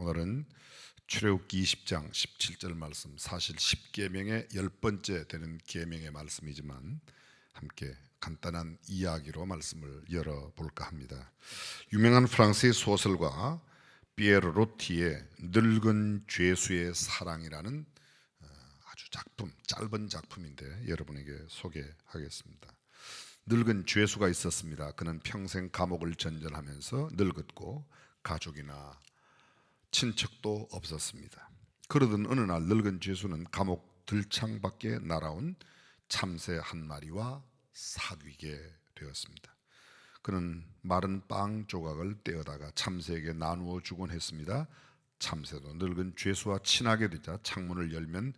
오늘은 출애굽기 20장 17절 말씀, 사실 10계명의 10번째 되는 계명의 말씀이지만 함께 간단한 이야기로 말씀을 열어볼까 합니다. 유명한 프랑스의 소설가 피에르 로티의 늙은 죄수의 사랑이라는 아주 짧은 작품인데 여러분에게 소개하겠습니다. 늙은 죄수가 있었습니다. 그는 평생 감옥을 전전하면서 늙었고 가족이나 친척도 없었습니다. 그러던 어느 날 늙은 죄수는 감옥 들창 밖에 날아온 참새 한 마리와 사귀게 되었습니다. 그는 마른 빵 조각을 떼어다가 참새에게 나누어 주곤 했습니다. 참새도 늙은 죄수와 친하게 되자 창문을 열면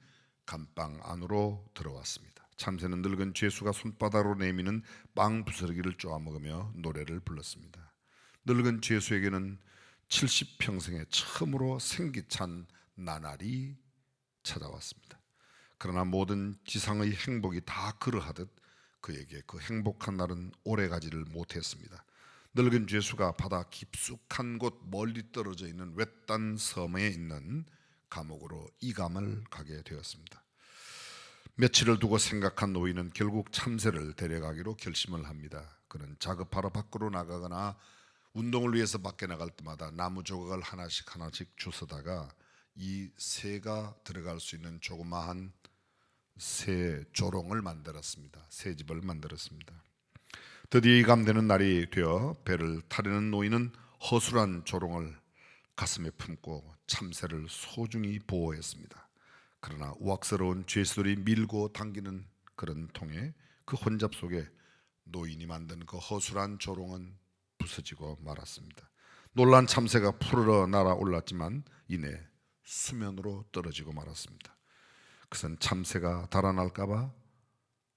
감방 안으로 들어왔습니다. 참새는 늙은 죄수가 손바닥으로 내미는 빵 부스러기를 쪼아먹으며 노래를 불렀습니다. 늙은 죄수에게는 70평생에 처음으로 생기찬 나날이 찾아왔습니다. 그러나 모든 지상의 행복이 다 그러하듯 그에게 그 행복한 날은 오래가지를 못했습니다. 늙은 죄수가 바다 깊숙한 곳 멀리 떨어져 있는 외딴 섬에 있는 감옥으로 이감을 가게 되었습니다. 며칠을 두고 생각한 노인은 결국 참새를 데려가기로 결심을 합니다. 그는 작업하러 밖으로 나가거나 운동을 위해서 밖에 나갈 때마다 나무 조각을 하나씩 주워다가 이 새가 들어갈 수 있는 조그마한 새 조롱을 만들었습니다. 새 집을 만들었습니다. 드디어 이감되는 날이 되어 배를 타려는 노인은 허술한 조롱을 가슴에 품고 참새를 소중히 보호했습니다. 그러나 우악스러운 죄수들이 밀고 당기는 그런 통에 그 혼잡 속에 노인이 만든 그 허술한 조롱은 부서지고 말았습니다. 놀란 참새가 푸르러 날아올랐지만 이내 수면으로 떨어지고 말았습니다. 그것은 참새가 달아날까봐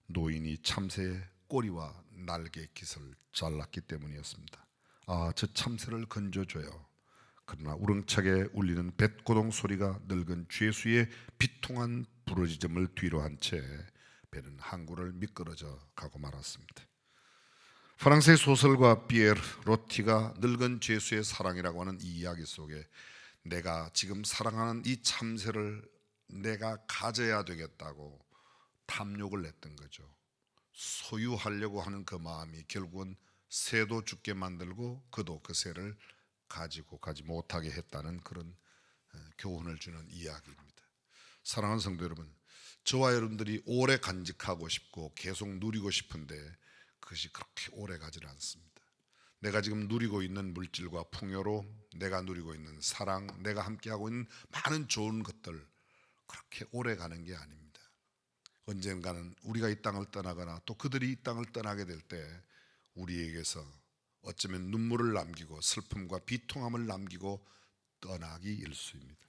노인이 참새의 꼬리와 날개 깃을 잘랐기 때문이었습니다. 저 참새를 건져줘요. 그러나 우렁차게 울리는 뱃고동 소리가 늙은 죄수의 비통한 부르짖음을 뒤로 한 채 배는 항구를 미끄러져 가고 말았습니다. 프랑스의 소설가 피에르 로티가 늙은 죄수의 사랑이라고 하는 이 이야기 속에 내가 지금 사랑하는 이 참새를 내가 가져야 되겠다고 탐욕을 냈던 거죠. 소유하려고 하는 그 마음이 결국은 새도 죽게 만들고 그도 그 새를 가지고 가지 못하게 했다는 그런 교훈을 주는 이야기입니다. 사랑하는 성도 여러분, 저와 여러분들이 오래 간직하고 싶고 계속 누리고 싶은데 그것이 그렇게 오래 가지는 않습니다. 내가 지금 누리고 있는 물질과 풍요로, 내가 누리고 있는 사랑, 내가 함께하고 있는 많은 좋은 것들 그렇게 오래 가는 게 아닙니다. 언젠가는 우리가 이 땅을 떠나거나 또 그들이 이 땅을 떠나게 될 때 우리에게서 어쩌면 눈물을 남기고 슬픔과 비통함을 남기고 떠나기 일쑤입니다.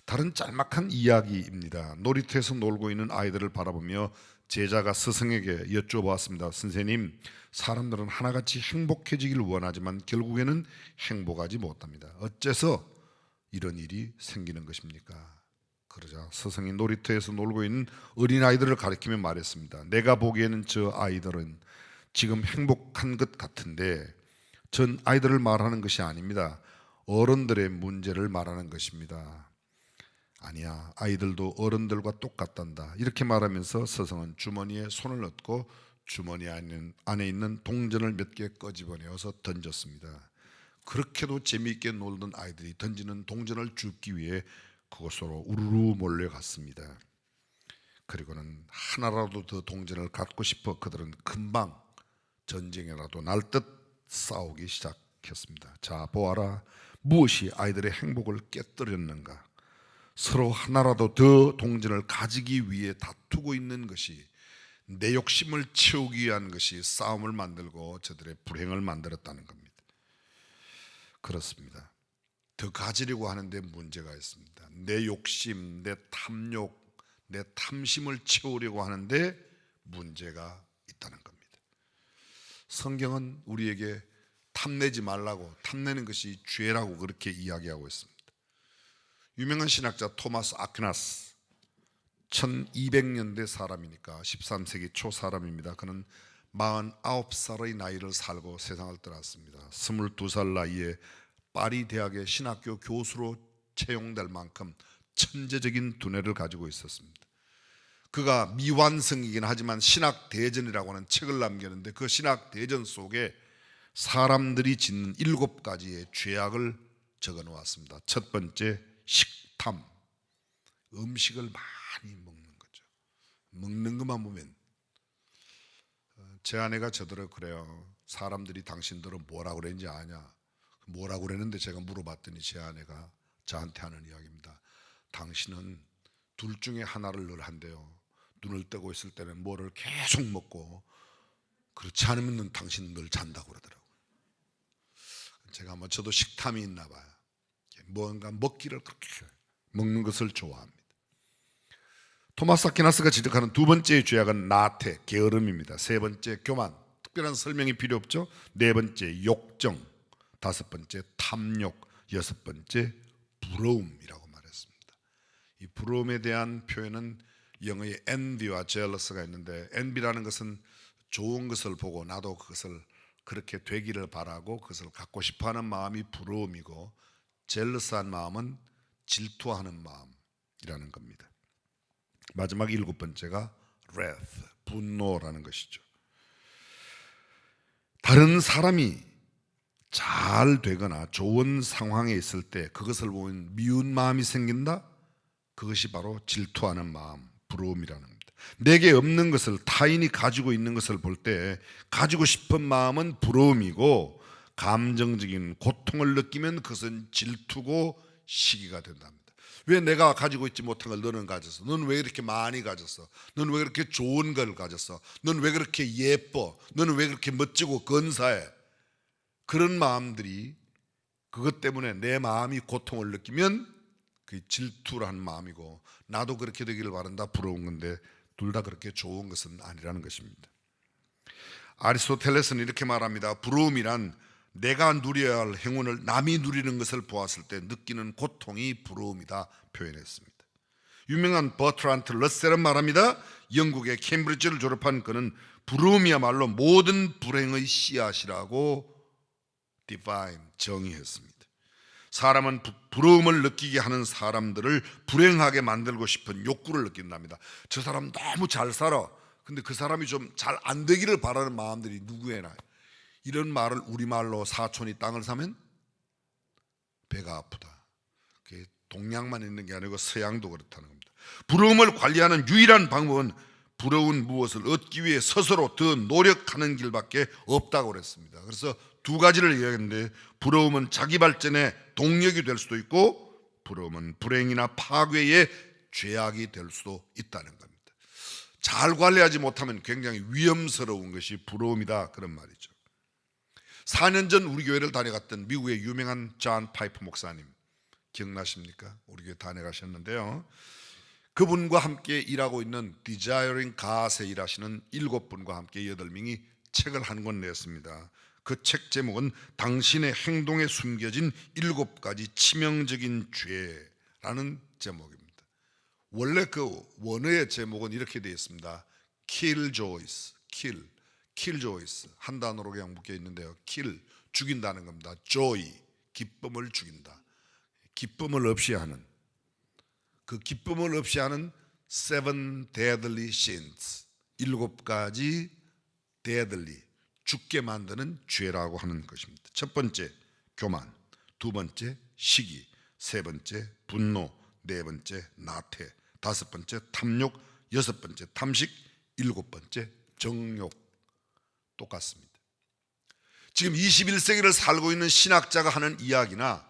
다른 짤막한 이야기입니다. 놀이터에서 놀고 있는 아이들을 바라보며 제자가 스승에게 여쭤보았습니다. 선생님, 사람들은 하나같이 행복해지길 원하지만 결국에는 행복하지 못합니다. 어째서 이런 일이 생기는 것입니까? 그러자 스승이 놀이터에서 놀고 있는 어린아이들을 가리키며 말했습니다. 내가 보기에는 저 아이들은 지금 행복한 것 같은데 전 아이들을 말하는 것이 아닙니다. 어른들의 문제를 말하는 것입니다. 아니야, 아이들도 어른들과 똑같단다. 이렇게 말하면서 스승은 주머니에 손을 넣고 주머니 안에 있는 동전을 몇 개 꺼집어내어서 던졌습니다. 그렇게도 재미있게 놀던 아이들이 던지는 동전을 줍기 위해 그곳으로 우르르 몰려갔습니다. 그리고는 하나라도 더 동전을 갖고 싶어 그들은 금방 전쟁이라도 날 듯 싸우기 시작했습니다. 자, 보아라, 무엇이 아이들의 행복을 깨뜨렸는가? 서로 하나라도 더 동전을 가지기 위해 다투고 있는 것이, 내 욕심을 채우기 위한 것이 싸움을 만들고 저들의 불행을 만들었다는 겁니다. 그렇습니다. 더 가지려고 하는데 문제가 있습니다. 내 욕심, 내 탐욕, 내 탐심을 채우려고 하는데 문제가 있다는 겁니다. 성경은 우리에게 탐내지 말라고, 탐내는 것이 죄라고 그렇게 이야기하고 있습니다. 유명한 신학자 토마스 아퀴나스, 1200년대 사람이니까 13세기 초 사람입니다. 그는 49살의 나이를 살고 세상을 떠났습니다. 22살 나이에 파리 대학의 신학교 교수로 채용될 만큼 천재적인 두뇌를 가지고 있었습니다. 그가 미완성이긴 하지만 신학대전이라고 하는 책을 남겼는데 그 신학대전 속에 사람들이 짓는 7가지의 죄악을 적어 놓았습니다. 첫 번째, 식탐. 음식을 많이 먹는 거죠. 먹는 것만 보면 제 아내가 저더러 그래요. 사람들이 당신들은 뭐라고 그랬는지 아냐? 뭐라고 그랬는데 제가 물어봤더니 제 아내가 저한테 하는 이야기입니다. 당신은 둘 중에 하나를 늘 한대요. 눈을 뜨고 있을 때는 뭐를 계속 먹고 그렇지 않으면 당신은 늘 잔다고 그러더라고요. 제가 저도 식탐이 있나 봐요. 뭔가 먹기를 그렇게 먹는 것을 좋아합니다. 토마스 아퀴나스가 지적하는 두 번째 죄악은 나태, 게으름입니다. 세 번째, 교만. 특별한 설명이 필요 없죠. 네 번째, 욕정. 다섯 번째, 탐욕. 여섯 번째, 부러움이라고 말했습니다. 이 부러움에 대한 표현은 영어의 envy와 jealous가 있는데, envy라는 것은 좋은 것을 보고 나도 그것을 그렇게 되기를 바라고 그것을 갖고 싶어하는 마음이 부러움이고, jealous한 마음은 질투하는 마음이라는 겁니다. 마지막 7번째가 wrath, 분노라는 것이죠. 다른 사람이 잘 되거나 좋은 상황에 있을 때 그것을 보면 미운 마음이 생긴다? 그것이 바로 질투하는 마음, 부러움이라는 겁니다. 내게 없는 것을 타인이 가지고 있는 것을 볼 때 가지고 싶은 마음은 부러움이고, 감정적인 고통을 느끼면 그것은 질투고 시기가 된답니다. 왜 내가 가지고 있지 못한 걸 너는 가졌어? 너는 왜 이렇게 많이 가졌어? 너는 왜 그렇게 좋은 걸 가졌어? 너는 왜 그렇게 예뻐? 너는 왜 그렇게 멋지고 근사해? 그런 마음들이, 그것 때문에 내 마음이 고통을 느끼면 그 질투라는 마음이고, 나도 그렇게 되기를 바란다, 부러운 건데 둘 다 그렇게 좋은 것은 아니라는 것입니다. 아리스토텔레스는 이렇게 말합니다. 부러움이란 내가 누려야 할 행운을 남이 누리는 것을 보았을 때 느끼는 고통이 부러움이다 표현했습니다. 유명한 버트란트 러셀은 말합니다. 영국의 캠브리지를 졸업한 그는 부러움이야말로 모든 불행의 씨앗이라고 정의했습니다. 사람은 부러움을 느끼게 하는 사람들을 불행하게 만들고 싶은 욕구를 느낀답니다. 저 사람 너무 잘 살아. 근데 그 사람이 좀 잘 안 되기를 바라는 마음들이 누구에나, 이런 말을 우리말로 사촌이 땅을 사면 배가 아프다. 그게 동양만 있는 게 아니고 서양도 그렇다는 겁니다. 부러움을 관리하는 유일한 방법은 부러운 무엇을 얻기 위해 스스로 더 노력하는 길밖에 없다고 그랬습니다. 그래서 두 가지를 이야기했는데, 부러움은 자기 발전의 동력이 될 수도 있고, 부러움은 불행이나 파괴의 죄악이 될 수도 있다는 겁니다. 잘 관리하지 못하면 굉장히 위험스러운 것이 부러움이다, 그런 말이죠. 4년 전 우리 교회를 다녀갔던 미국의 유명한 존 파이프 목사님 기억나십니까? 우리 교회 다녀가셨는데요. 그분과 함께 일하고 있는 Desiring God에 일하시는 7분과 함께 8명이 책을 한 권 냈습니다. 그 책 제목은 당신의 행동에 숨겨진 7가지 치명적인 죄라는 제목입니다. 원래 그 원어의 제목은 이렇게 되어 있습니다. Killjoys, Killjoys 한 단어로 그냥 묶여 있는데요. Kill, 죽인다는 겁니다. Joy, 기쁨을 죽인다. 기쁨을 없이 하는, 그 기쁨을 없이 하는 Seven Deadly Sins, 7가지 deadly, 죽게 만드는 죄라고 하는 것입니다. 첫 번째, 교만. 두 번째, 시기. 세 번째, 분노. 네 번째, 나태. 다섯 번째, 탐욕. 여섯 번째, 탐식. 7번째, 정욕. 똑같습니다. 지금 21세기를 살고 있는 신학자가 하는 이야기나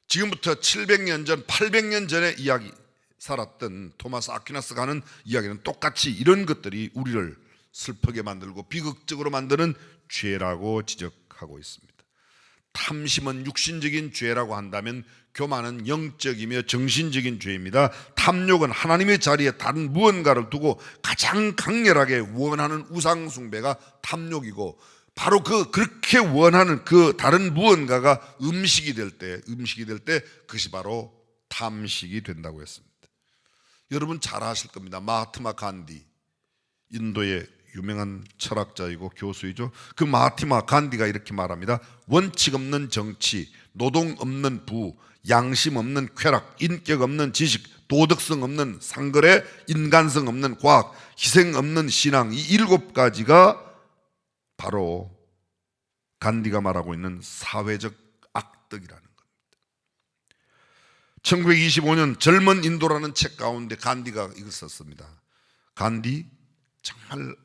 지금부터 700년 전, 800년 전에 이야기 살았던 토마스 아퀴나스가 하는 이야기는 똑같이 이런 것들이 우리를 슬프게 만들고 비극적으로 만드는 죄라고 지적하고 있습니다. 탐심은 육신적인 죄라고 한다면 교만은 영적이며 정신적인 죄입니다. 탐욕은 하나님의 자리에 다른 무언가를 두고 가장 강렬하게 원하는 우상 숭배가 탐욕이고, 바로 그렇게 원하는 그 다른 무언가가 음식이 될 때 그것이 바로 탐식이 된다고 했습니다. 여러분 잘 아실 겁니다. 마하트마 간디, 인도의 유명한 철학자이고 교수이죠. 그 마하트마 간디가 이렇게 말합니다. 원칙 없는 정치, 노동 없는 부부, 양심 없는 쾌락, 인격 없는 지식, 도덕성 없는 상거래, 인간성 없는 과학, 희생 없는 신앙, 이 7가지가 바로 간디가 말하고 있는 사회적 악덕이라는 겁니다. 1925년 젊은 인도라는 책 가운데 간디가 이걸 썼습니다. 간디 정말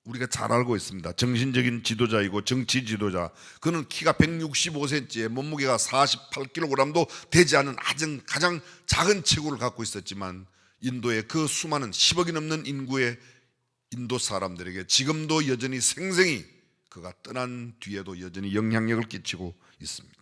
우리가 잘 알고 있습니다. 정신적인 지도자이고 정치 지도자. 그는 키가 165cm에 몸무게가 48kg도 되지 않은 가장 작은 체구를 갖고 있었지만 인도의 그 수많은 10억이 넘는 인구의 인도 사람들에게 지금도 여전히 생생히 그가 떠난 뒤에도 여전히 영향력을 끼치고 있습니다.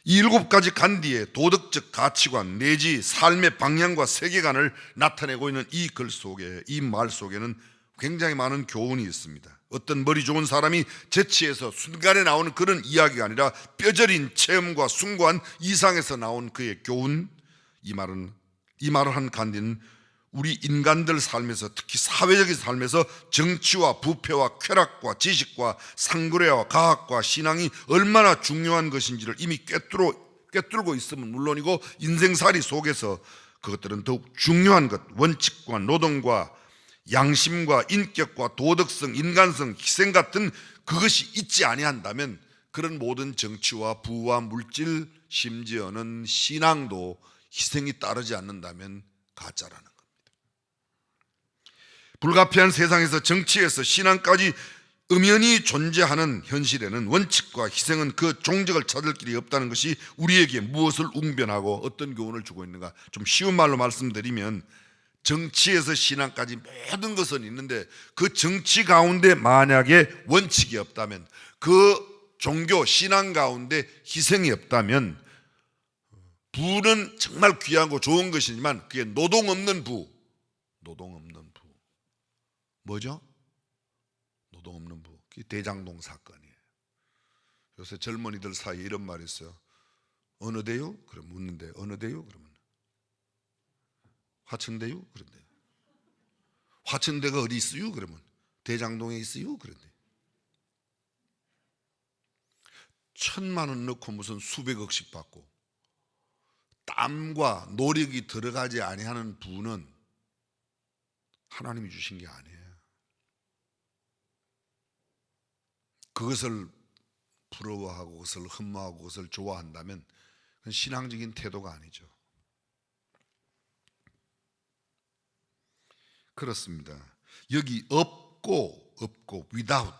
이 7가지 간디의 도덕적 가치관 내지 삶의 방향과 세계관을 나타내고 있는 이 글 속에, 이 말 속에는 굉장히 많은 교훈이 있습니다. 어떤 머리 좋은 사람이 재치에서 순간에 나오는 그런 이야기가 아니라 뼈저린 체험과 숭고한 이상에서 나온 그의 교훈. 이 말을 한 간디는 우리 인간들 삶에서, 특히 사회적인 삶에서 정치와 부패와 쾌락과 지식과 상거래와 과학과 신앙이 얼마나 중요한 것인지를 이미 꿰뚫고 있으면 물론이고 인생살이 속에서 그것들은 더욱 중요한 것, 원칙과 노동과 양심과 인격과 도덕성, 인간성, 희생 같은 그것이 있지 아니한다면 그런 모든 정치와 부와 물질, 심지어는 신앙도 희생이 따르지 않는다면 가짜라는 겁니다. 불가피한 세상에서 정치에서 신앙까지 엄연히 존재하는 현실에는 원칙과 희생은 그 종적을 찾을 길이 없다는 것이 우리에게 무엇을 웅변하고 어떤 교훈을 주고 있는가. 좀 쉬운 말로 말씀드리면 정치에서 신앙까지 모든 것은 있는데 그 정치 가운데 만약에 원칙이 없다면, 그 종교 신앙 가운데 희생이 없다면 부는 정말 귀하고 좋은 것이지만 그게 노동 없는 부. 뭐죠? 노동 없는 부. 그게 대장동 사건이에요. 요새 젊은이들 사이에 이런 말이 있어요. 어느 대요? 그럼 묻는데 어느 대요? 그러면 화천대유? 그런데 화천대가 어디 있어요? 그러면 대장동에 있어요? 그런데 1,000만 원 넣고 무슨 수백억씩 받고 땀과 노력이 들어가지 아니하는 부는 하나님이 주신 게 아니에요. 그것을 부러워하고 그것을 흠모하고 그것을 좋아한다면 그건 신앙적인 태도가 아니죠. 그렇습니다. 여기 없고 without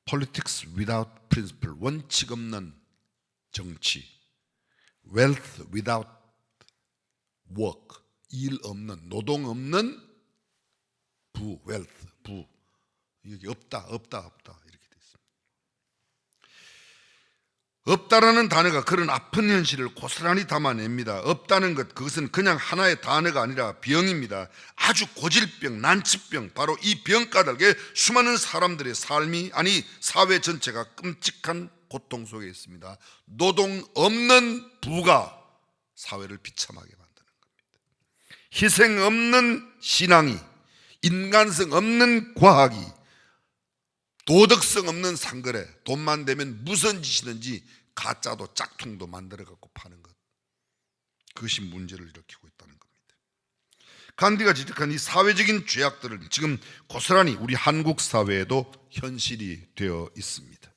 politics without principle, 원칙 없는 정치, wealth without work, 일 없는, 노동 없는 부, wealth, 부. 여기 없다 이렇게 되어 있습니다. 없다라는 단어가 그런 아픈 현실을 고스란히 담아냅니다. 없다는 것, 그것은 그냥 하나의 단어가 아니라 병입니다. 아주 고질병, 난치병. 바로 이 병 까닭에 수많은 사람들의 삶이, 아니 사회 전체가 끔찍한 고통 속에 있습니다. 노동 없는 부가 사회를 비참하게 만드는 겁니다. 희생 없는 신앙이, 인간성 없는 과학이, 도덕성 없는 상거래, 돈만 되면 무슨 짓이든지 가짜도 짝퉁도 만들어 갖고 파는 것, 그것이 문제를 일으키고 있다는 겁니다. 간디가 지적한 이 사회적인 죄악들은 지금 고스란히 우리 한국 사회에도 현실이 되어 있습니다.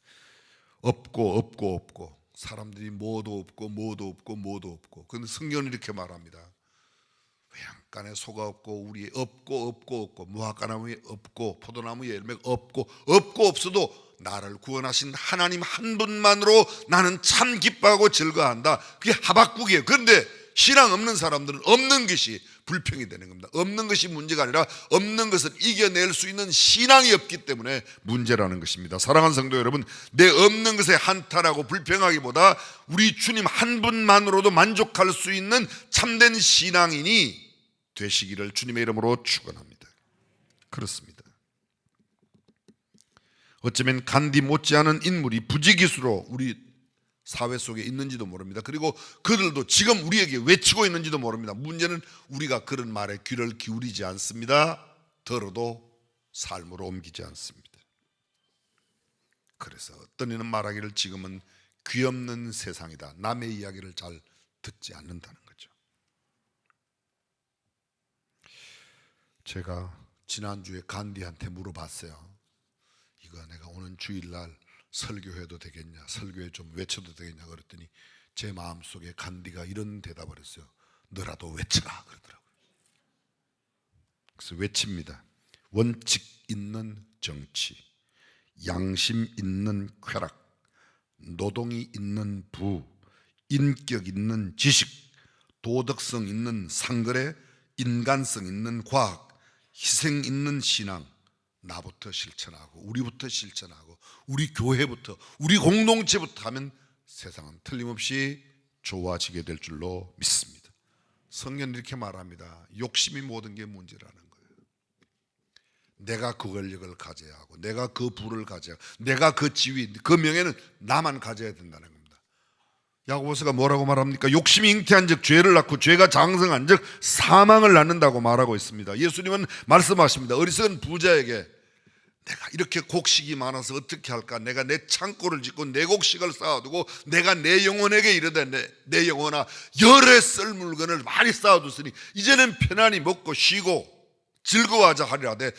없고 사람들이 뭐도 없고. 그런데 성경은 이렇게 말합니다. 외양간에 소가 없고 우리에 없고 무화과나무에 없고 포도나무에 열매가 없고 없어도 나를 구원하신 하나님 한 분만으로 나는 참 기뻐하고 즐거워한다. 그게 하박국이에요. 그런데 신앙 없는 사람들은 없는 것이 불평이 되는 겁니다. 없는 것이 문제가 아니라 없는 것을 이겨낼 수 있는 신앙이 없기 때문에 문제라는 것입니다. 사랑하는 성도 여러분, 내 없는 것에 한탄하고 불평하기보다 우리 주님 한 분만으로도 만족할 수 있는 참된 신앙인이 되시기를 주님의 이름으로 축원합니다. 그렇습니다. 어쩌면 간디 못지않은 인물이 부지기수로 우리 사회 속에 있는지도 모릅니다. 그리고 그들도 지금 우리에게 외치고 있는지도 모릅니다. 문제는 우리가 그런 말에 귀를 기울이지 않습니다. 들어도 삶으로 옮기지 않습니다. 그래서 어떤 이는 말하기를 지금은 귀없는 세상이다. 남의 이야기를 잘 듣지 않는다는 거죠. 제가 지난주에 간디한테 물어봤어요. 이거 내가 오는 주일날 설교해도 되겠냐, 설교에 좀 외쳐도 되겠냐 그랬더니 제 마음속에 간디가 이런 대답을 했어요. 너라도 외쳐라 그러더라고요. 그래서 외칩니다. 원칙 있는 정치, 양심 있는 쾌락, 노동이 있는 부, 인격 있는 지식, 도덕성 있는 상거래, 인간성 있는 과학, 희생 있는 신앙, 나부터 실천하고 우리부터 실천하고 우리 교회부터 우리 공동체부터 하면 세상은 틀림없이 좋아지게 될 줄로 믿습니다. 성경은 이렇게 말합니다. 욕심이 모든 게 문제라는 거예요. 내가 그 권력을 가져야 하고 내가 그 부를 가져야 하고 내가 그 지위, 그 명예는 나만 가져야 된다는 겁니다. 야고보서가 뭐라고 말합니까? 욕심이 잉태한 즉 죄를 낳고 죄가 장성한 즉 사망을 낳는다고 말하고 있습니다. 예수님은 말씀하십니다. 어리석은 부자에게 내가 이렇게 곡식이 많아서 어떻게 할까? 내가 내 창고를 짓고 내 곡식을 쌓아두고 내가 내 영혼에게 이르되 내 영혼아 열에 쓸 물건을 많이 쌓아뒀으니 이제는 편안히 먹고 쉬고 즐거워하자 하리라되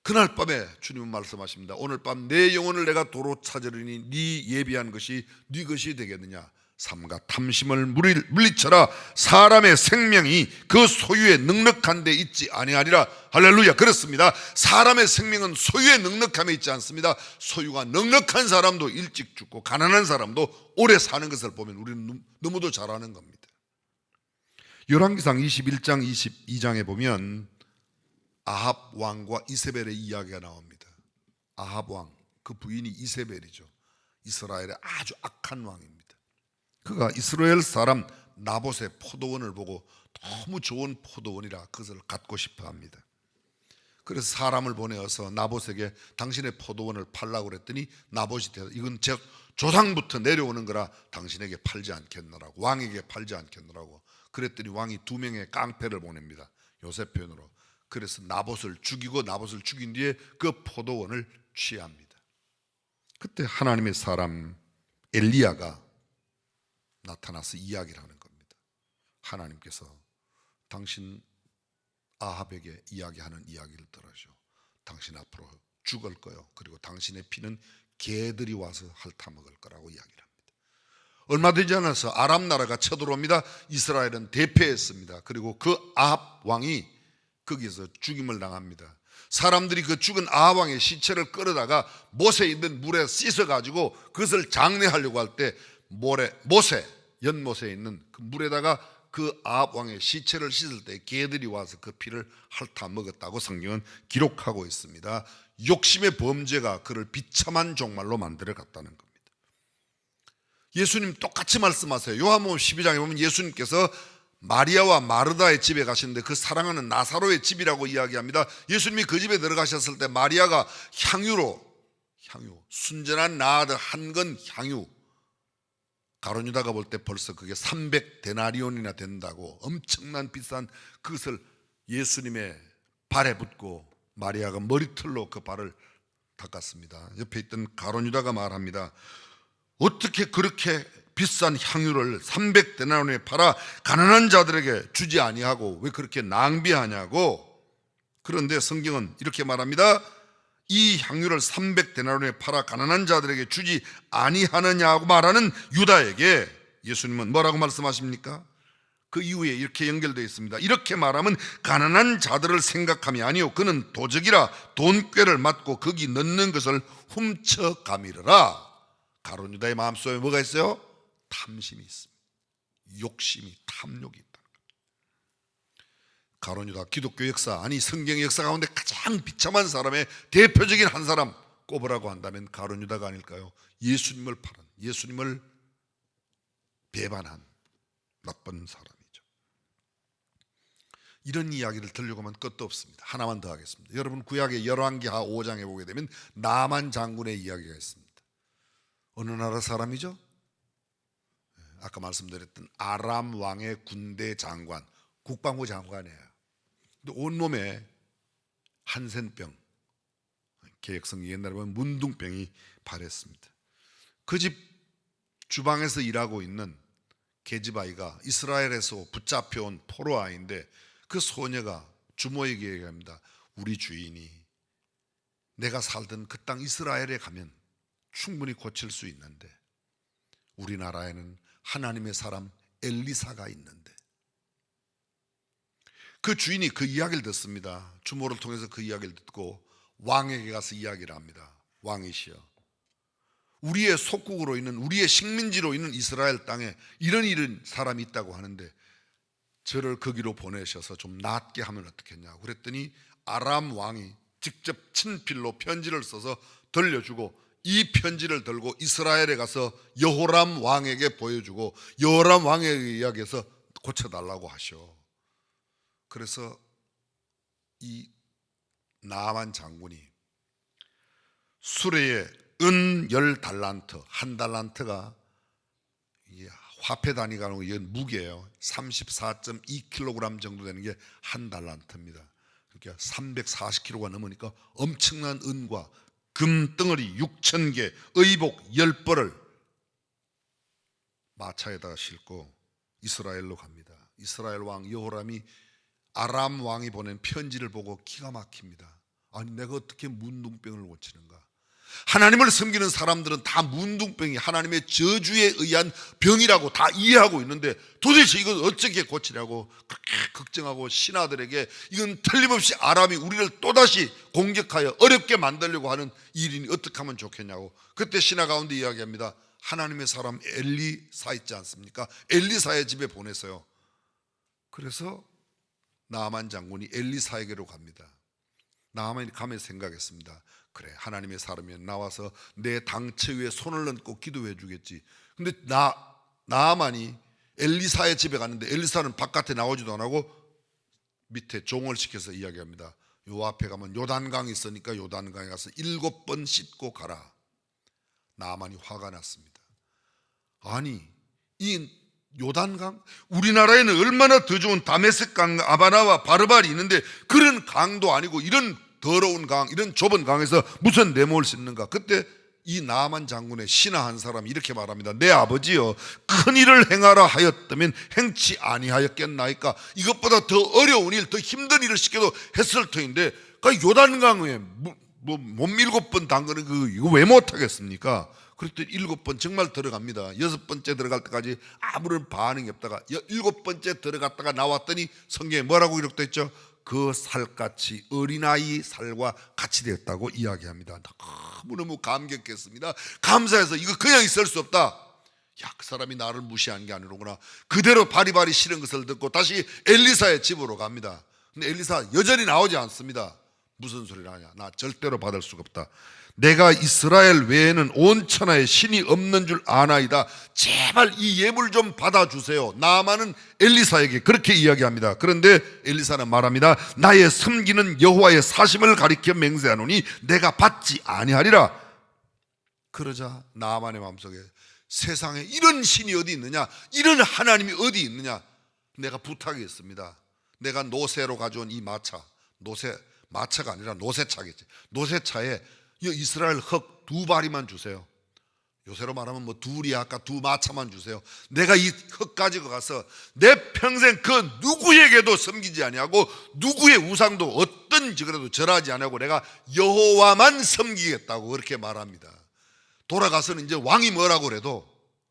그날 밤에 주님은 말씀하십니다. 오늘 밤 내 영혼을 내가 도로 찾으리니 네 예비한 것이 네 것이 되겠느냐? 삼가 탐심을 물리쳐라. 사람의 생명이 그 소유에 넉넉한 데 있지 아니하리라. 할렐루야. 그렇습니다. 사람의 생명은 소유에 넉넉함에 있지 않습니다. 소유가 넉넉한 사람도 일찍 죽고 가난한 사람도 오래 사는 것을 보면 우리는 너무도 잘 아는 겁니다. 열왕기상 21장 22장에 보면 아합 왕과 이세벨의 이야기가 나옵니다. 아합 왕, 그 부인이 이세벨이죠. 이스라엘의 아주 악한 왕입니다. 그가 이스라엘 사람 나봇의 포도원을 보고 너무 좋은 포도원이라 그것을 갖고 싶어 합니다. 그래서 사람을 보내어서 나봇에게 당신의 포도원을 팔라고 그랬더니 나봇이 이건 제 조상부터 내려오는 거라 당신에게 팔지 않겠노라고, 왕에게 팔지 않겠노라고 그랬더니 왕이 2명의 깡패를 보냅니다. 요새 표현으로. 그래서 나봇을 죽이고 나봇을 죽인 뒤에 그 포도원을 취합니다. 그때 하나님의 사람 엘리야가 나타나서 이야기를 하는 겁니다. 하나님께서 당신 아합에게 이야기하는 이야기를 들으셔. 당신 앞으로 죽을 거요. 그리고 당신의 피는 개들이 와서 핥아먹을 거라고 이야기를 합니다. 얼마 되지 않아서 아람 나라가 쳐들어옵니다. 이스라엘은 대패했습니다. 그리고 그 아합 왕이 거기서 죽임을 당합니다. 사람들이 그 죽은 아합 왕의 시체를 끌어다가 못에 있는 물에 씻어가지고 그것을 장례하려고 할 때 연못에 있는 그 물에다가 그 아합 왕의 시체를 씻을 때 개들이 와서 그 피를 핥아 먹었다고 성경은 기록하고 있습니다. 욕심의 범죄가 그를 비참한 종말로 만들어 갔다는 겁니다. 예수님 똑같이 말씀하세요. 요한복음 12장에 보면 예수님께서 마리아와 마르다의 집에 가시는데 그 사랑하는 나사로의 집이라고 이야기합니다. 예수님이 그 집에 들어가셨을 때 마리아가 향유 순전한 나아들 한 건 향유, 가룟유다가 볼 때 벌써 그게 300데나리온이나 된다고 엄청난 비싼 그것을 예수님의 발에 붓고 마리아가 머리털로 그 발을 닦았습니다. 옆에 있던 가룟유다가 말합니다. 어떻게 그렇게 비싼 향유를 300데나리온에 팔아 가난한 자들에게 주지 아니하고 왜 그렇게 낭비하냐고. 그런데 성경은 이렇게 말합니다. 이 향유를 300데나리온에 팔아 가난한 자들에게 주지 아니하느냐고 말하는 유다에게 예수님은 뭐라고 말씀하십니까? 그 이후에 이렇게 연결되어 있습니다. 이렇게 말하면 가난한 자들을 생각함이 아니요 그는 도적이라 돈꾀를 맞고 거기 넣는 것을 훔쳐가미르라. 가룟유다의 마음속에 뭐가 있어요? 탐심이 있습니다. 욕심이, 탐욕이 있다. 가룟유다 기독교 역사, 아니 성경의 역사 가운데 가장 비참한 사람의 대표적인 한 사람 꼽으라고 한다면 가룟유다가 아닐까요? 예수님을 팔은, 예수님을 배반한 나쁜 사람이죠. 이런 이야기를 들려고 하면 끝도 없습니다. 하나만 더 하겠습니다. 여러분 구약의 열왕기하 5장에 보게 되면 나만 장군의 이야기가 있습니다. 어느 나라 사람이죠? 아까 말씀드렸던 아람 왕의 군대 장관, 국방부 장관이에요. 근데 온몸에 한센병, 개혁성 옛날에 보면 문둥병이 발했습니다. 그 집 주방에서 일하고 있는 계집아이가 이스라엘에서 붙잡혀온 포로아이인데 그 소녀가 주모에게 얘기합니다. 우리 주인이 내가 살던 그 땅 이스라엘에 가면 충분히 고칠 수 있는데 우리나라에는 하나님의 사람 엘리사가 있는데, 그 주인이 그 이야기를 듣습니다. 주모를 통해서 그 이야기를 듣고 왕에게 가서 이야기를 합니다. 왕이시여, 우리의 속국으로 있는, 우리의 식민지로 있는 이스라엘 땅에 이런 사람이 있다고 하는데 저를 거기로 보내셔서 좀 낫게 하면 어떻겠냐고 그랬더니 아람 왕이 직접 친필로 편지를 써서 들려주고 이 편지를 들고 이스라엘에 가서 여호람 왕에게 보여주고 여호람 왕에게 이야기해서 고쳐달라고 하셔. 그래서 이 나만 장군이 수레에 은 10달란트, 한 달란트가 화폐 단위가 이건 무게예요. 34.2kg 정도 되는 게 한 달란트입니다. 그러니까 340kg가 넘으니까 엄청난 은과 금덩어리 6,000개, 의복 10벌을 마차에다가 싣고 이스라엘로 갑니다. 이스라엘 왕 여호람이 아람 왕이 보낸 편지를 보고 기가 막힙니다. 아니 내가 어떻게 문둥병을 고치는가? 하나님을 섬기는 사람들은 다 문둥병이 하나님의 저주에 의한 병이라고 다 이해하고 있는데 도대체 이걸 어떻게 고치냐고 그렇게 걱정하고 신하들에게 이건 틀림없이 아람이 우리를 또다시 공격하여 어렵게 만들려고 하는 일이니 어떻게 하면 좋겠냐고. 그때 신하 가운데 이야기합니다. 하나님의 사람 엘리사 있지 않습니까? 엘리사의 집에 보내서요. 그래서 나아만 장군이 엘리사에게로 갑니다. 나아만이 가면서 생각했습니다. 그래, 하나님의 사람이면 나와서 내 당처 위에 손을 얹고 기도해 주겠지. 근데 나아만이 엘리사의 집에 갔는데 엘리사는 바깥에 나오지도 안 하고 밑에 종을 시켜서 이야기합니다. 요 앞에 가면 요단강이 있으니까 요단강에 가서 7번 씻고 가라. 나아만이 화가 났습니다. 아니 이 요단강, 우리나라에는 얼마나 더 좋은 다메섹강, 아바나와 바르발이 있는데 그런 강도 아니고 이런 더러운 강, 이런 좁은 강에서 무슨 내몰 씻는가. 그때 이 나아만 장군의 신하 한 사람이 이렇게 말합니다. 내 아버지여, 큰 일을 행하라 하였다면 행치 아니하였겠나이까. 이것보다 더 어려운 일, 더 힘든 일을 시켜도 했을 터인데 그 요단강에 못 7번 담그는 이거 왜 못하겠습니까? 그랬더니 7번 정말 들어갑니다. 6번째 들어갈 때까지 아무런 반응이 없다가 7번째 들어갔다가 나왔더니 성경에 뭐라고 기록되어 있죠? 그 살같이 어린아이 살과 같이 되었다고 이야기합니다. 너무너무 감격했습니다. 감사해서 이거 그냥 있을 수 없다. 야, 그 사람이 나를 무시한 게 아니로구나. 그대로 바리바리 싫은 것을 듣고 다시 엘리사의 집으로 갑니다. 근데 엘리사 여전히 나오지 않습니다. 무슨 소리를 하냐? 나 절대로 받을 수가 없다. 내가 이스라엘 외에는 온 천하에 신이 없는 줄 아나이다. 제발 이 예물 좀 받아주세요. 나아만은 엘리사에게 그렇게 이야기합니다. 그런데 엘리사는 말합니다. 나의 섬기는 여호와의 사심을 가리켜 맹세하노니 내가 받지 아니하리라. 그러자 나아만의 마음속에 세상에 이런 신이 어디 있느냐, 이런 하나님이 어디 있느냐. 내가 부탁했습니다. 내가 노새로 가져온 이 마차가 아니라 노새차겠지. 노새차에 이스라엘 흙 2바리만 주세요. 요새로 말하면 둘이 아까 2마차만 주세요. 내가 이 흙 가지고 가서 내 평생 그 누구에게도 섬기지 아니하고 누구의 우상도 어떤 그래도 절하지 아니하고 내가 여호와만 섬기겠다고 그렇게 말합니다. 돌아가서는 이제 왕이 뭐라고 그래도,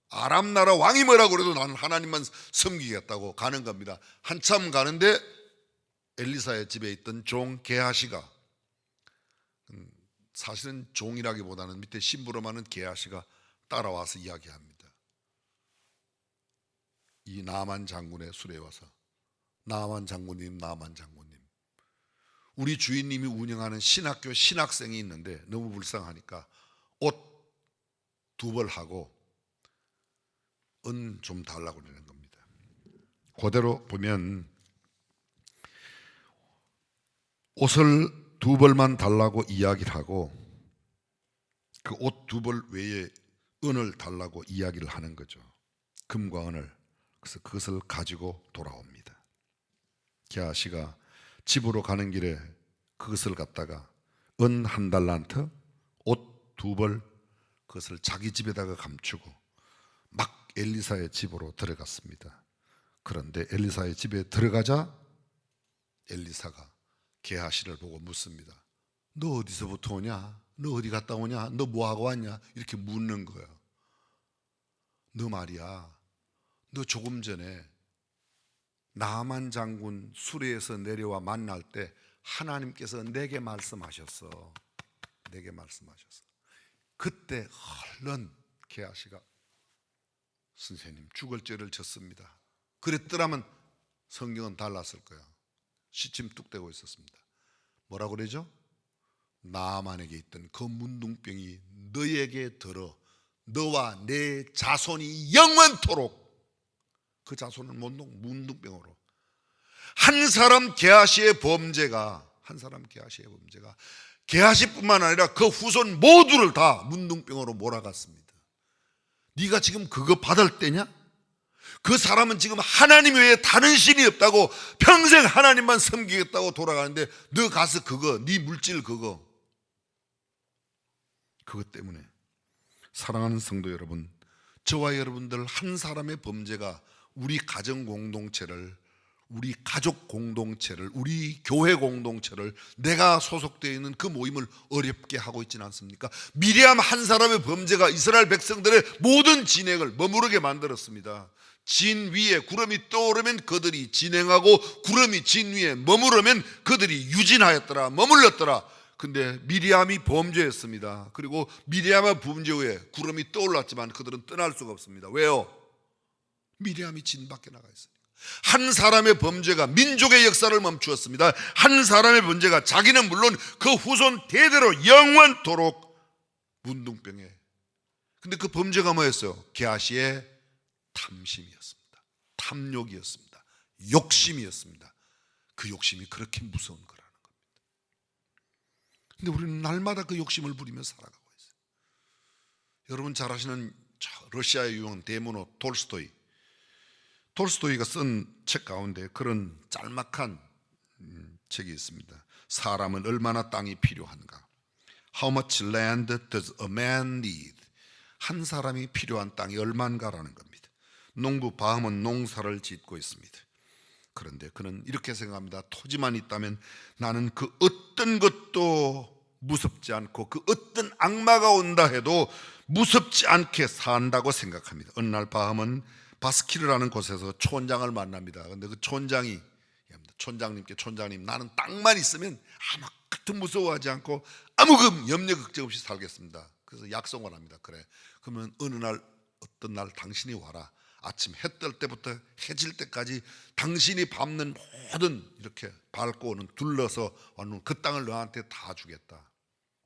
아람 나라 왕이 뭐라고 그래도 나는 하나님만 섬기겠다고 가는 겁니다. 한참 가는데 엘리사의 집에 있던 종 게하시가, 사실은 종이라기보다는 밑에 심부름하는 게하시가 따라와서 이야기합니다. 이 나아만 장군의 수레에 와서 나아만 장군님, 우리 주인님이 운영하는 신학교 신학생이 있는데 너무 불쌍하니까 옷 2벌 하고 은 좀 달라고 그러는 겁니다. 그대로 보면 옷을 2벌만 달라고 이야기를 하고 그 옷 2벌 외에 은을 달라고 이야기를 하는 거죠. 금과 은을. 그래서 그것을 가지고 돌아옵니다. 게하시가 집으로 가는 길에 그것을 갖다가 은 한 달란트, 옷 두 벌, 그것을 자기 집에다가 감추고 막 엘리사의 집으로 들어갔습니다. 그런데 엘리사의 집에 들어가자 엘리사가 게하시를 보고 묻습니다. 너 어디서부터 오냐? 너 어디 갔다 오냐? 너 뭐하고 왔냐? 이렇게 묻는 거예요. 너 말이야, 너 조금 전에 나만 장군 수레에서 내려와 만날 때 하나님께서 내게 말씀하셨어. 내게 말씀하셨어. 그때 얼른 게하시가 선생님 죽을 죄를 졌습니다. 그랬더라면 성경은 달랐을 거야. 시침 뚝 떼고 있었습니다. 뭐라고 그러죠? 나만에게 있던 그 문둥병이 너에게 들어 너와 내 자손이 영원토록, 그 자손은 문둥병으로, 한 사람 게하시의 범죄가 게하시뿐만 아니라 그 후손 모두를 다 문둥병으로 몰아갔습니다. 네가 지금 그거 받을 때냐? 그 사람은 지금 하나님 외에 다른 신이 없다고 평생 하나님만 섬기겠다고 돌아가는데 너 가서 그거, 네 물질 그거 때문에. 사랑하는 성도 여러분, 저와 여러분들 한 사람의 범죄가 우리 가정 공동체를, 우리 가족 공동체를, 우리 교회 공동체를, 내가 소속되어 있는 그 모임을 어렵게 하고 있지는 않습니까? 미리암 한 사람의 범죄가 이스라엘 백성들의 모든 진행을 머무르게 만들었습니다. 진 위에 구름이 떠오르면 그들이 진행하고 구름이 진 위에 머무르면 그들이 유진하였더라, 머물렀더라. 근데 미리암이 범죄했습니다. 그리고 미리암의 범죄 후에 구름이 떠올랐지만 그들은 떠날 수가 없습니다. 왜요? 미리암이 진 밖에 나가 있어요. 한 사람의 범죄가 민족의 역사를 멈추었습니다. 한 사람의 범죄가 자기는 물론 그 후손 대대로 영원토록 문둥병에. 근데 그 범죄가 뭐였어요? 게하시의 탐심이었습니다. 탐욕이었습니다. 욕심이었습니다. 그 욕심이 그렇게 무서운 거라는 겁니다. 근데 우리는 날마다 그 욕심을 부리며 살아가고 있어요. 여러분 잘 아시는 러시아의 유명 대문호 톨스토이가 쓴 책 가운데 그런 짤막한 책이 있습니다. 사람은 얼마나 땅이 필요한가? How much land does a man need? 한 사람이 필요한 땅이 얼마인가라는 겁니다. 농부 바함은 농사를 짓고 있습니다. 그런데 그는 이렇게 생각합니다. 토지만 있다면 나는 그 어떤 것도 무섭지 않고 그 어떤 악마가 온다 해도 무섭지 않게 산다고 생각합니다. 어느 날 바함은 바스키르라는 곳에서 촌장을 만납니다. 그런데 그 촌장이 촌장님께, 촌장님, 나는 땅만 있으면 아무것도 무서워하지 않고 아무 염려 걱정 없이 살겠습니다. 그래서 약속을 합니다. 그래, 그러면 어느 날 어떤 날 당신이 와라. 아침 해 뜰 때부터 해질 때까지 당신이 밟는 모든 이렇게 밟고 오는, 둘러서 오는 그 땅을 너한테 다 주겠다.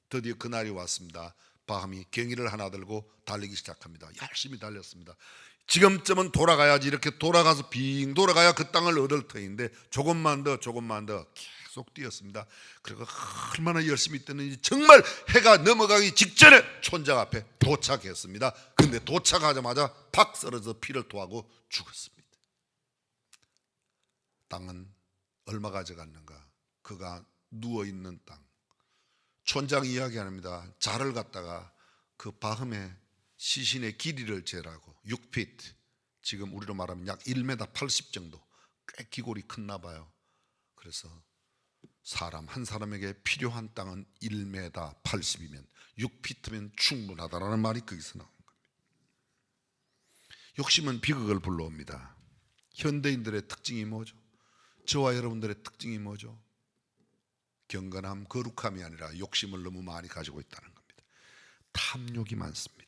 드디어 그날이 왔습니다. 바함이 갱이를 하나 들고 달리기 시작합니다. 열심히 달렸습니다. 지금쯤은 돌아가야지, 이렇게 돌아가서 빙 돌아가야 그 땅을 얻을 터인데 조금만 더 계속 뛰었습니다. 그리고 얼마나 열심히 뛰었는지 정말 해가 넘어가기 직전에 촌장 앞에 도착했습니다. 근데 도착하자마자 팍 쓰러져 피를 토하고 죽었습니다. 땅은 얼마 가져갔는가? 그가 누워있는 땅. 촌장이 이야기합니다. 자를 갖다가 그 바흠의 시신의 길이를 재라고 6피트, 지금 우리로 말하면 약 1m 80 정도, 꽤 기골이 컸나 봐요. 그래서 사람 한 사람에게 필요한 땅은 1m 80이면 6피트면 충분하다라는 말이 거기서 나온 겁니다. 욕심은 비극을 불러옵니다. 현대인들의 특징이 뭐죠? 저와 여러분들의 특징이 뭐죠? 경건함, 거룩함이 아니라 욕심을 너무 많이 가지고 있다는 겁니다. 탐욕이 많습니다.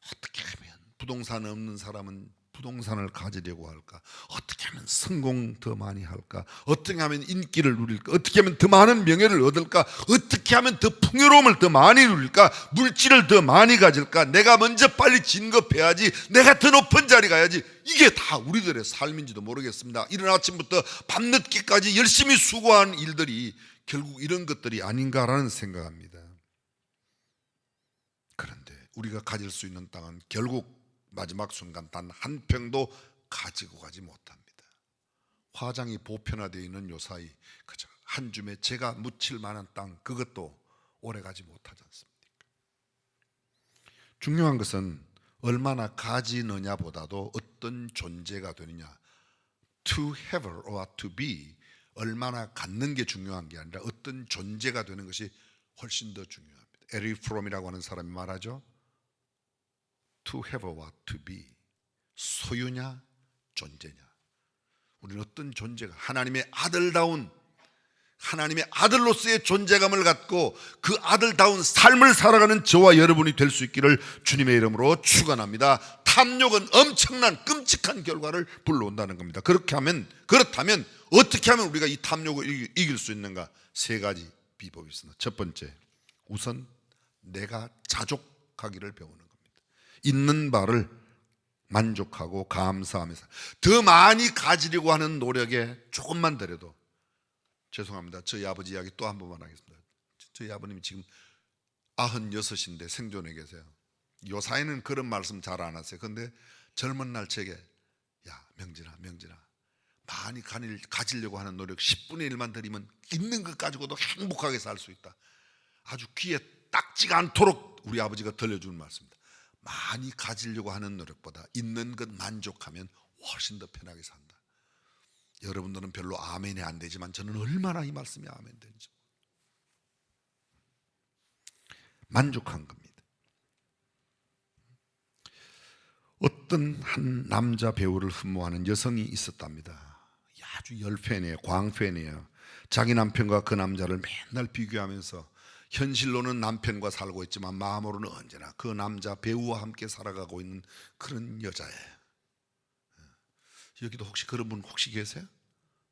어떻게 하면 부동산 없는 사람은 부동산을 가지려고 할까? 어떻게 하면 성공 더 많이 할까? 어떻게 하면 인기를 누릴까? 어떻게 하면 더 많은 명예를 얻을까? 어떻게 하면 더 풍요로움을 더 많이 누릴까? 물질을 더 많이 가질까? 내가 먼저 빨리 진급해야지, 내가 더 높은 자리 가야지. 이게 다 우리들의 삶인지도 모르겠습니다. 이른 아침부터 밤늦게까지 열심히 수고한 일들이 결국 이런 것들이 아닌가라는 생각합니다. 그런데 우리가 가질 수 있는 땅은 결국 마지막 순간 단 한 평도 가지고 가지 못합니다. 화장이 보편화되어 있는 요 사이 그저 한 줌에 제가 묻힐 만한 땅, 그것도 오래가지 못하지 않습니까? 중요한 것은 얼마나 가지느냐보다도 어떤 존재가 되느냐, to have or to be, 얼마나 갖는 게 중요한 게 아니라 어떤 존재가 되는 것이 훨씬 더 중요합니다. 에릭 프롬이라고 하는 사람이 말하죠. to have or to be, 소유냐 존재냐. 우리는 어떤 존재가, 하나님의 아들다운, 하나님의 아들로서의 존재감을 갖고 그 아들다운 삶을 살아가는 저와 여러분이 될 수 있기를 주님의 이름으로 축원합니다. 탐욕은 엄청난 끔찍한 결과를 불러온다는 겁니다. 그렇다면 어떻게 하면 우리가 이 탐욕을 이길 수 있는가? 세 가지 비법이 있습니다. 첫 번째, 우선 내가 자족하기를 배우는 겁니다. 있는 바를 만족하고 감사하면서 더 많이 가지려고 하는 노력에 조금만 들여도, 죄송합니다, 저희 아버지 이야기 또 한 번만 하겠습니다. 저희 아버님이 지금 96인데 생존해 계세요. 요사이는 그런 말씀 잘 안 하세요. 그런데 젊은 날 제게, 야 명진아 많이 가지려고 하는 노력 10분의 1만 들이면 있는 것 가지고도 행복하게 살 수 있다. 아주 귀에 딱지가 않도록 우리 아버지가 들려주는 말씀입니다. 많이 가지려고 하는 노력보다 있는 것 만족하면 훨씬 더 편하게 산다. 여러분들은 별로 아멘이 안 되지만 저는 얼마나 이 말씀이 아멘 되는지. 만족한 겁니다. 어떤 한 남자 배우를 흠모하는 여성이 있었답니다. 아주 열팬이에요. 광팬이에요. 자기 남편과 그 남자를 맨날 비교하면서 현실로는 남편과 살고 있지만 마음으로는 언제나 그 남자 배우와 함께 살아가고 있는 그런 여자예요. 여기도 혹시 그런 분 혹시 계세요?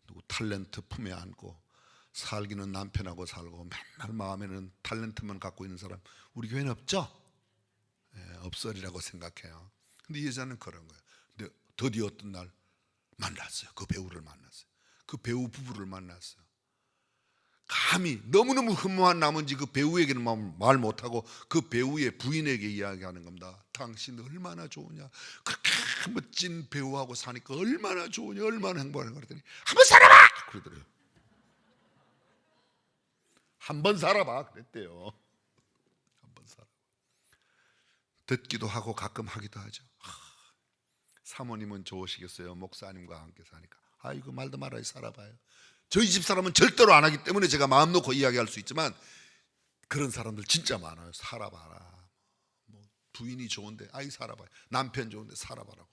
누구 탤런트 품에 안고 살기는 남편하고 살고 맨날 마음에는 탤런트만 갖고 있는 사람 우리 교회는 없죠? 없으리라고 생각해요. 근데 이 여자는 그런 거예요. 근데 드디어 어떤 날 만났어요. 그 배우를 만났어요. 그 배우 부부를 만났어요. 감히 너무너무 흠모한 나머지 그 배우에게는 말 못하고 그 배우의 부인에게 이야기하는 겁니다. 당신 얼마나 좋으냐, 그렇게 멋진 배우하고 사니까 얼마나 좋으냐, 얼마나 행복하냐. 그랬더니 한번 살아봐 그러더래요. 한번 살아봐 그랬대요. 한번 살아봐. 듣기도 하고 가끔 하기도 하죠. 사모님은 좋으시겠어요? 목사님과 함께 사니까. 아이고 말도 말아요. 살아봐요. 저희 집 사람은 절대로 안 하기 때문에 제가 마음 놓고 이야기할 수 있지만 그런 사람들 진짜 많아요. 살아봐라. 뭐 부인이 좋은데 아이 살아봐요. 남편 좋은데 살아봐라고.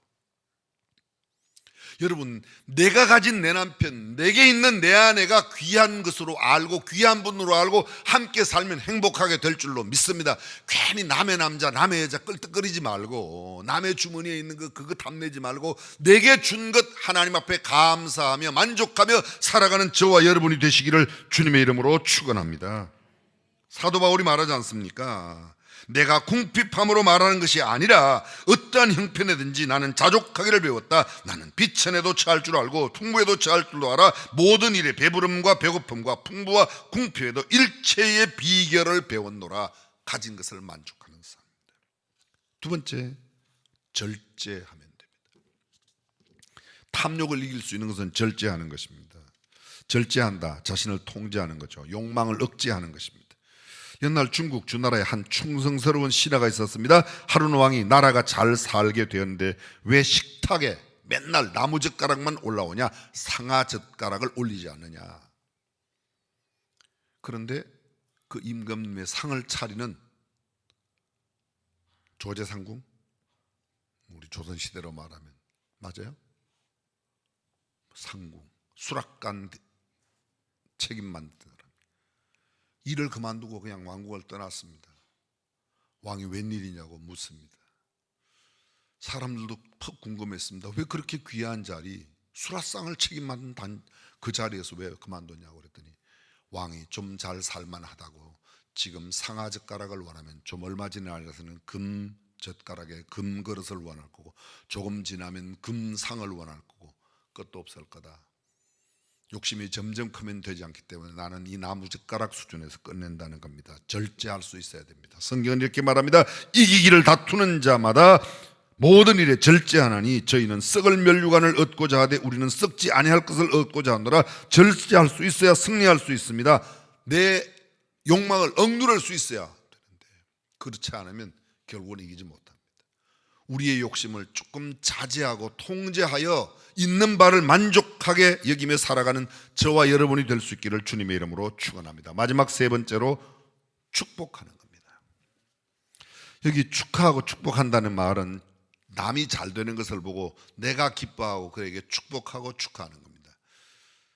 여러분, 내가 가진 내 남편, 내게 있는 내 아내가 귀한 것으로 알고 귀한 분으로 알고 함께 살면 행복하게 될 줄로 믿습니다. 괜히 남의 남자, 남의 여자 끌떡거리지 말고 남의 주머니에 있는 거 그거 탐내지 말고 내게 준 것 하나님 앞에 감사하며 만족하며 살아가는 저와 여러분이 되시기를 주님의 이름으로 축원합니다. 사도 바울이 말하지 않습니까? 내가 궁핍함으로 말하는 것이 아니라 어떠한 형편에든지 나는 자족하기를 배웠다. 나는 비천에도 처할 줄 알고 풍부에도 처할 줄도 알아. 모든 일에 배부름과 배고픔과 풍부와 궁핍에도 일체의 비결을 배웠노라. 가진 것을 만족하는 삶입니다. 두 번째, 절제하면 됩니다. 탐욕을 이길 수 있는 것은 절제하는 것입니다. 절제한다, 자신을 통제하는 거죠. 욕망을 억제하는 것입니다. 옛날 중국 주나라에 한 충성스러운 신하가 있었습니다. 하룬 왕이 나라가 잘 살게 되었는데 왜 식탁에 맨날 나무젓가락만 올라오냐, 상아젓가락을 올리지 않느냐. 그런데 그 임금님의 상을 차리는 조제상궁, 우리 조선시대로 말하면 맞아요? 상궁, 수락관 책임 만든 사람, 일을 그만두고 그냥 왕국을 떠났습니다. 왕이 웬일이냐고 묻습니다. 사람들도 퍽 궁금했습니다. 왜 그렇게 귀한 자리, 수라상을 책임 맡은 그 자리에서 왜 그만뒀냐고 그랬더니 왕이 좀 잘 살만하다고 지금 상아젓가락을 원하면 좀 얼마 지나서는 금젓가락에 금그릇을 원할 거고 조금 지나면 금상을 원할 거고 끝도 없을 거다. 욕심이 점점 크면 되지 않기 때문에 나는 이 나무젓가락 수준에서 끝낸다는 겁니다. 절제할 수 있어야 됩니다. 성경은 이렇게 말합니다. 이기기를 다투는 자마다 모든 일에 절제하나니 저희는 썩을 멸류관을 얻고자 하되 우리는 썩지 아니할 것을 얻고자 하노라. 절제할 수 있어야 승리할 수 있습니다. 내 욕망을 억누를 수 있어야 되는데 그렇지 않으면 결국은 이기지 못합니다. 우리의 욕심을 조금 자제하고 통제하여 있는 바를 만족하게 여기며 살아가는 저와 여러분이 될 수 있기를 주님의 이름으로 축원합니다. 마지막 세 번째로 축복하는 겁니다. 여기 축하하고 축복한다는 말은 남이 잘 되는 것을 보고 내가 기뻐하고 그에게 축복하고 축하하는 겁니다.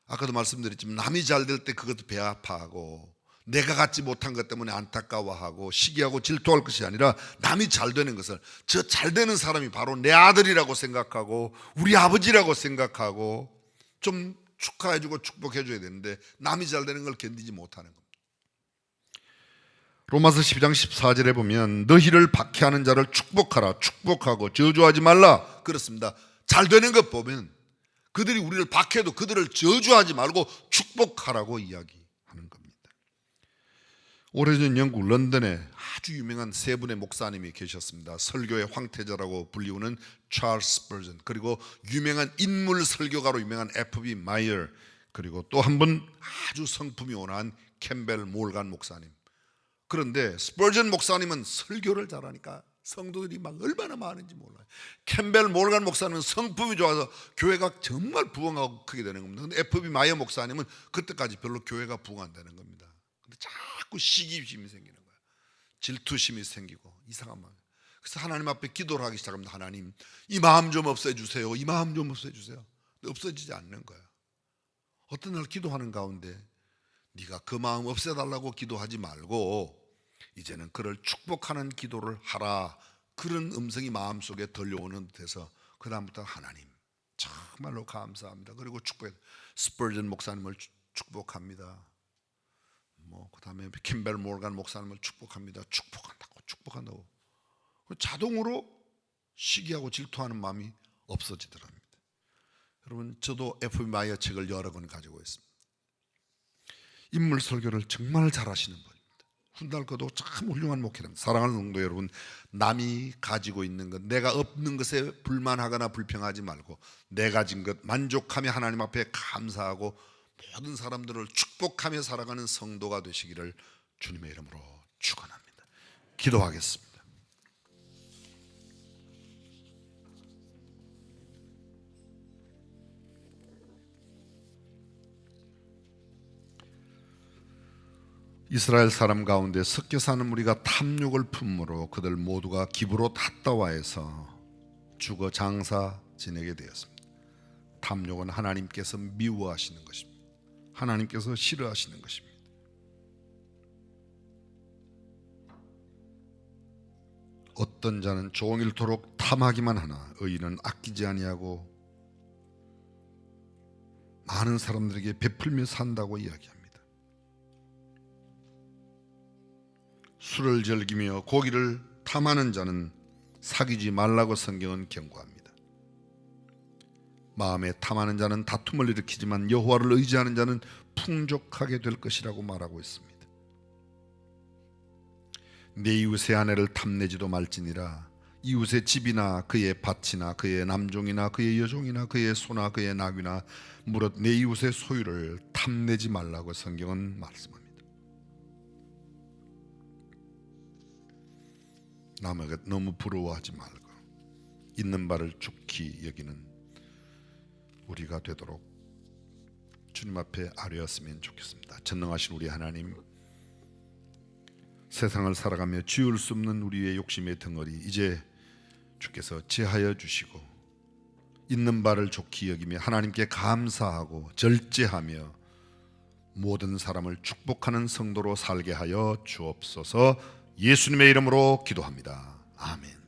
아까도 말씀드렸지만 남이 잘 될 때 그것도 배 아파하고 내가 갖지 못한 것 때문에 안타까워하고 시기하고 질투할 것이 아니라 남이 잘 되는 것을, 저 잘 되는 사람이 바로 내 아들이라고 생각하고 우리 아버지라고 생각하고 좀 축하해주고 축복해줘야 되는데 남이 잘 되는 걸 견디지 못하는 겁니다. 로마서 12장 14절에 보면 너희를 박해하는 자를 축복하라, 축복하고 저주하지 말라. 그렇습니다. 잘 되는 것 보면 그들이 우리를 박해도 그들을 저주하지 말고 축복하라고 이야기하는 겁니다. 오래전 영국 런던에 아주 유명한 세 분의 목사님이 계셨습니다. 설교의 황태자라고 불리우는 찰스 스퍼전, 그리고 유명한 인물 설교가로 유명한 F.B. 마이어, 그리고 또 한 분 아주 성품이 온화한 캠벨 몰간 목사님. 그런데 스퍼전 목사님은 설교를 잘하니까 성도들이 막 얼마나 많은지 몰라요. 캠벨 몰간 목사님은 성품이 좋아서 교회가 정말 부흥하고 크게 되는 겁니다. 근데 F.B. 마이어 목사님은 그때까지 별로 교회가 부흥 안 되는 겁니다. 근데 자꾸 시기심이 생기는 거예요. 질투심이 생기고 이상한 마음. 그래서 하나님 앞에 기도를 하기 시작합니다. 하나님, 이 마음 좀 없애주세요. 이 마음 좀 없애주세요. 근데 없어지지 않는 거예요. 어떤 날 기도하는 가운데 네가 그 마음 없애달라고 기도하지 말고 이제는 그를 축복하는 기도를 하라. 그런 음성이 마음속에 들려오는 듯해서 그 다음부터 하나님 정말로 감사합니다. 그리고 축복해. 스퍼전 목사님을 축복합니다. 그 다음에 캠벨 몰간 목사님을 축복합니다. 축복한다고 자동으로 시기하고 질투하는 마음이 없어지더랍니다. 여러분, 저도 F.B. 마이어 책을 여러 권 가지고 있습니다. 인물 설교를 정말 잘하시는 분입니다. 훈달거도 참 훌륭한 목회자입니다. 사랑하는 성도 여러분, 남이 가지고 있는 것, 내가 없는 것에 불만하거나 불평하지 말고 내 가진 것 만족하며 하나님 앞에 감사하고 모든 사람들을 축복하며 살아가는 성도가 되시기를 주님의 이름으로 축원합니다. 기도하겠습니다. 이스라엘 사람 가운데 섞여 사는 무리가 탐욕을 품므로 그들 모두가 기브로 핫다와에서 죽어 장사 지내게 되었습니다. 탐욕은 하나님께서 미워하시는 것입니다. 하나님께서 싫어하시는 것입니다. 어떤 자는 종일토록 탐하기만 하나 의인은 아끼지 아니하고 많은 사람들에게 베풀며 산다고 이야기합니다. 술을 즐기며 고기를 탐하는 자는 사귀지 말라고 성경은 경고합니다. 마음에 탐하는 자는 다툼을 일으키지만 여호와를 의지하는 자는 풍족하게 될 것이라고 말하고 있습니다. 내 이웃의 아내를 탐내지도 말지니라. 이웃의 집이나 그의 밭이나 그의 남종이나 그의 여종이나 그의 소나 그의 나귀나 무릇 내 이웃의 소유를 탐내지 말라고 성경은 말씀합니다. 남에게 너무 부러워하지 말고 있는 바를 좋게 여기는 우리가 되도록 주님 앞에 아뢰었으면 좋겠습니다. 전능하신 우리 하나님, 세상을 살아가며 지울 수 없는 우리의 욕심의 덩어리 이제 주께서 제하여 주시고 있는 바를 좋게 여기며 하나님께 감사하고 절제하며 모든 사람을 축복하는 성도로 살게 하여 주옵소서. 예수님의 이름으로 기도합니다. 아멘.